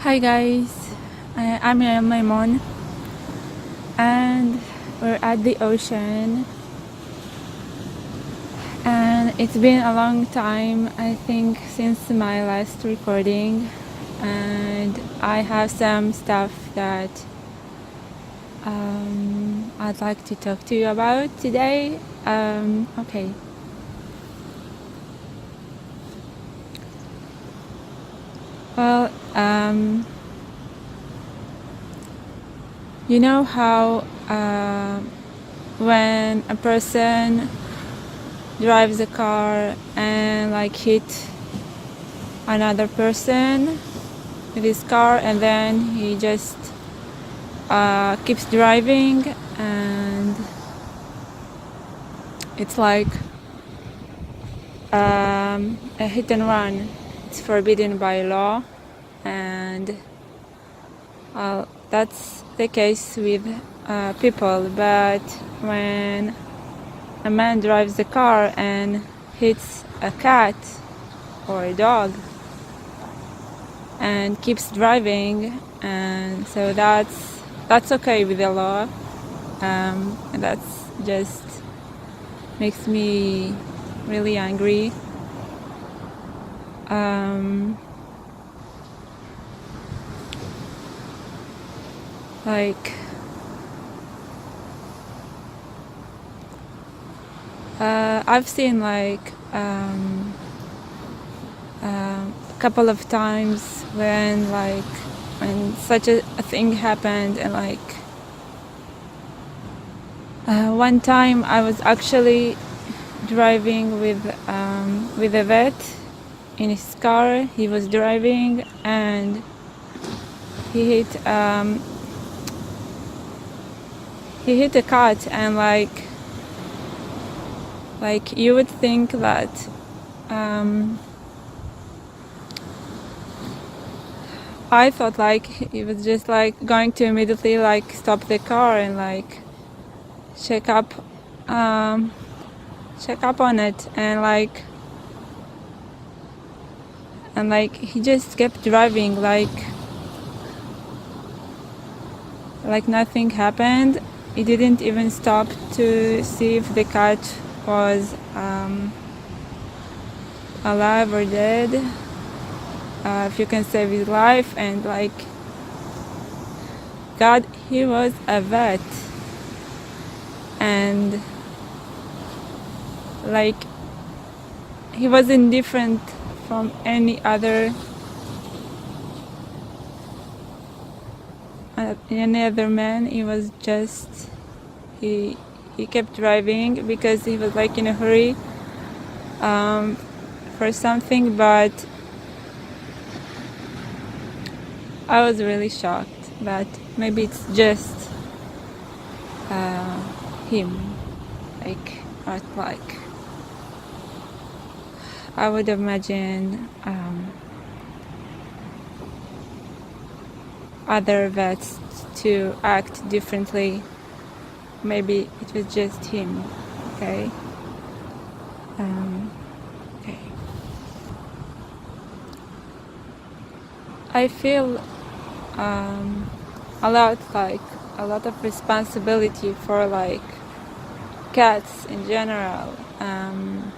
Hi guys, I'm Yael Maimon and we're at the ocean, and it's been a long time, I think, since my last recording, and I have some stuff that I'd like to talk to you about today. Okay. Well, you know how when a person drives a car and like hit another person with his car, and then he just keeps driving, and it's like a hit and run. It's forbidden by law, and that's the case with people. But when a man drives a car and hits a cat or a dog and keeps driving, and so that's okay with the law, and that's just makes me really angry. I've seen like a couple of times when such a thing happened, and one time I was actually driving with a vet in his car. He was driving and he hit a cat, and like you would think that I thought like he was just like going to immediately like stop the car and like check up on it, and he just kept driving like nothing happened. He didn't even stop to see if the cat was alive or dead, if you can save his life. And God, he was a vet, and he wasn't different from any other man. He was just he kept driving because he was like in a hurry for something. But I was really shocked that maybe it's just him, not like I would imagine other vets to act differently. Maybe it was just him. Okay. Okay. I feel a lot of responsibility for cats in general, and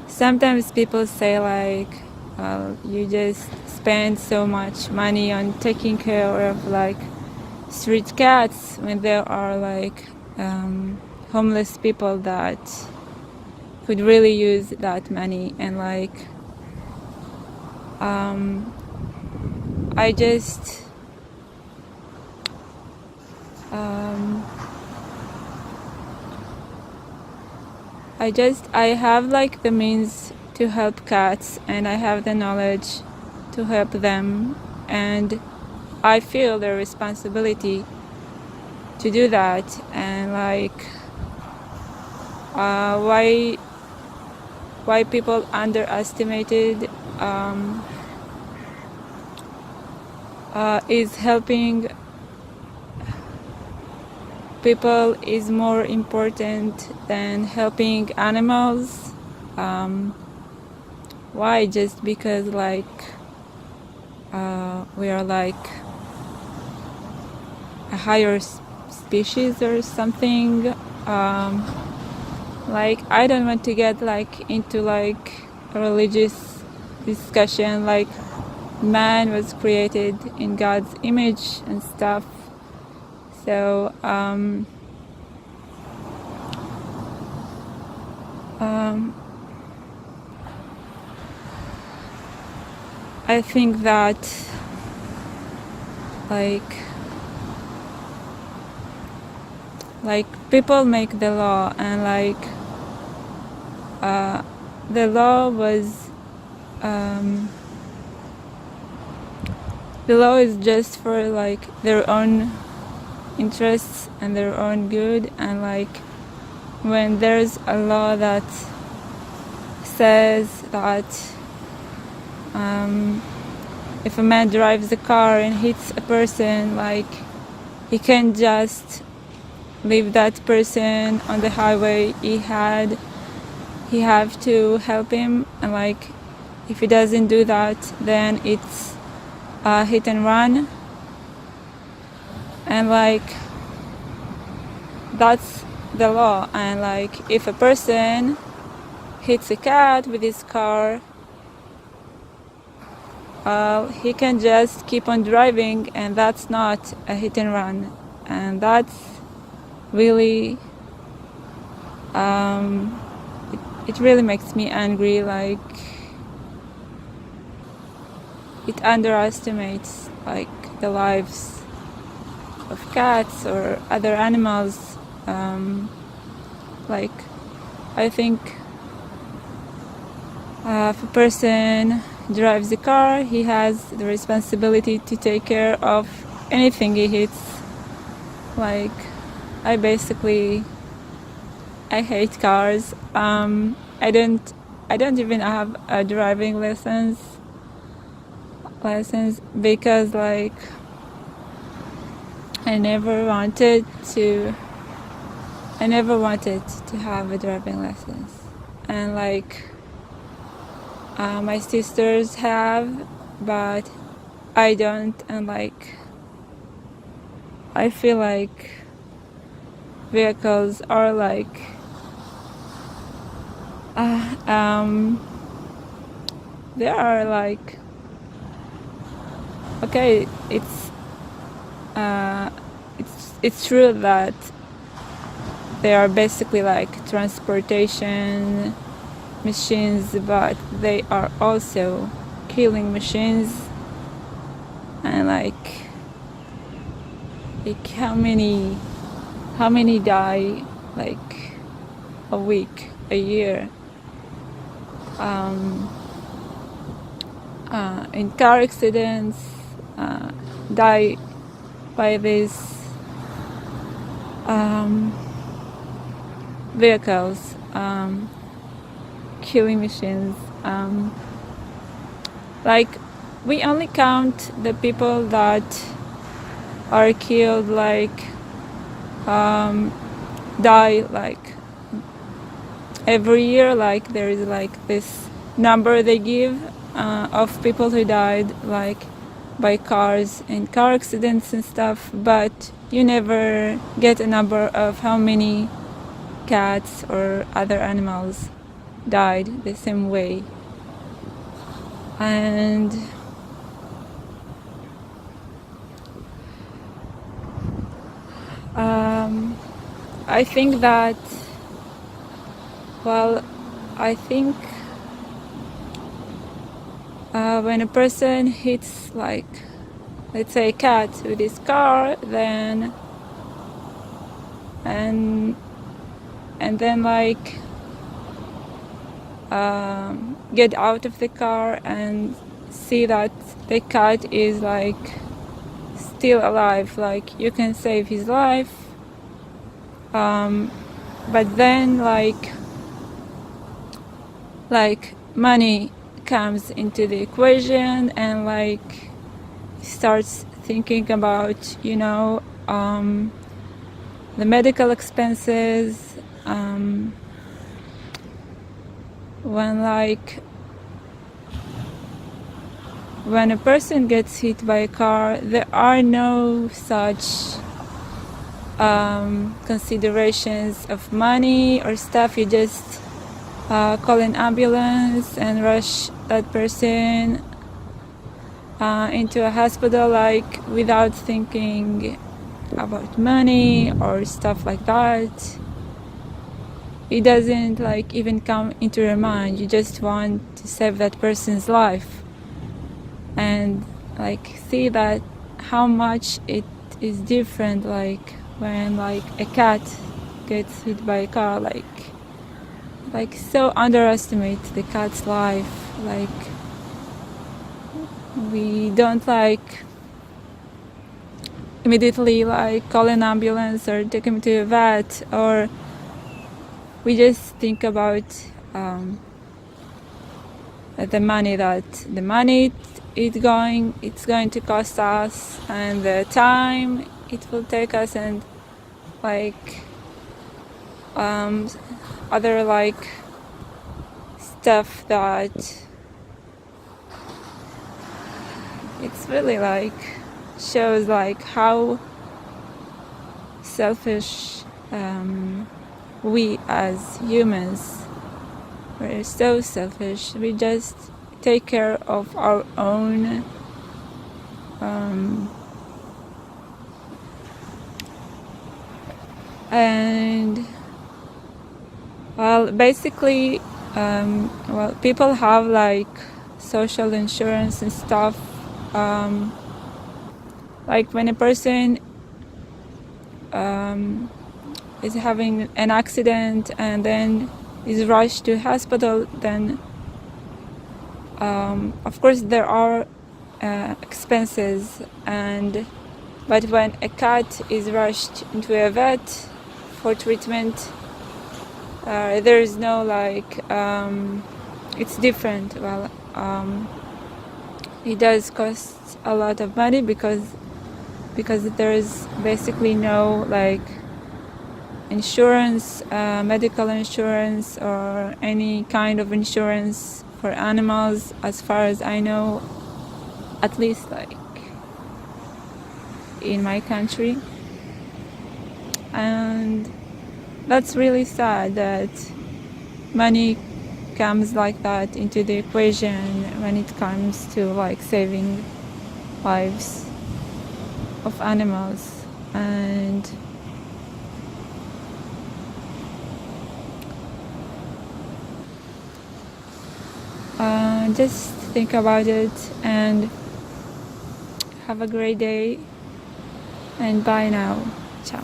sometimes people say you just spend so much money on taking care of street cats when there are homeless people that could really use that money. And I have the means to help cats, and I have the knowledge to help them, and I feel the responsibility to do that. And why people underestimated is helping people is more important than helping animals. Why? Just because like we are like a higher species or something. Like I don't want to get like into like a religious discussion, like man was created in God's image and stuff. So I think that like people make the law, and like the law was the law is just for like their own interests and their own good. And like when there's a law that says that if a man drives a car and hits a person, like he can't just leave that person on the highway. He have to help him, and like if he doesn't do that, then it's hit and run. And like that's the law. And like if a person hits a cat with his car, he can just keep on driving, and that's not a hit and run. And that's really it really makes me angry. Like it underestimates like the lives of cats or other animals. Like I think if a person drives a car, he has the responsibility to take care of anything he hits. Like I hate cars. I don't even have a driving license because like I never wanted to have a driving license. And like my sisters have, but I don't. And like I feel like vehicles are like they are like okay, it's true that they are basically like transportation machines, but they are also killing machines. And like how many die like a week, a year, in car accidents, die by these vehicles, killing machines. Like we only count the people that are killed, like die like every year. Like there is like this number they give of people who died like by cars and car accidents and stuff, but you never get a number of how many cats or other animals died the same way. And I think that, well, I think when a person hits, like, let's say a cat with his car, then and then like get out of the car and see that the cat is like still alive, like you can save his life, but then like money comes into the equation, and like starts thinking about, you know, the medical expenses, when a person gets hit by a car, there are no such considerations of money or stuff. You just call an ambulance and rush that person into a hospital, like without thinking about money or stuff like that. It doesn't like even come into your mind. You just want to save that person's life and like see that how much it is different, like when like a cat gets hit by a car, like so underestimate the cat's life. Like we don't like immediately like call an ambulance or take him to a vet, or we just think about the money it's going to cost us and the time it will take us, and like other like stuff that it's really like shows like how selfish we as humans, we're so selfish. We just take care of our own and well, basically people have like social insurance and stuff, like when a person is having an accident and then is rushed to hospital, then of course there are expenses, but when a cat is rushed into a vet for treatment, there is no like it's different. Well, it does cost a lot of money because there is basically no like insurance, medical insurance or any kind of insurance for animals, as far as I know, at least like in my country. And that's really sad that money comes like that into the equation when it comes to like saving lives of animals. And just think about it and have a great day, and bye now. Ciao.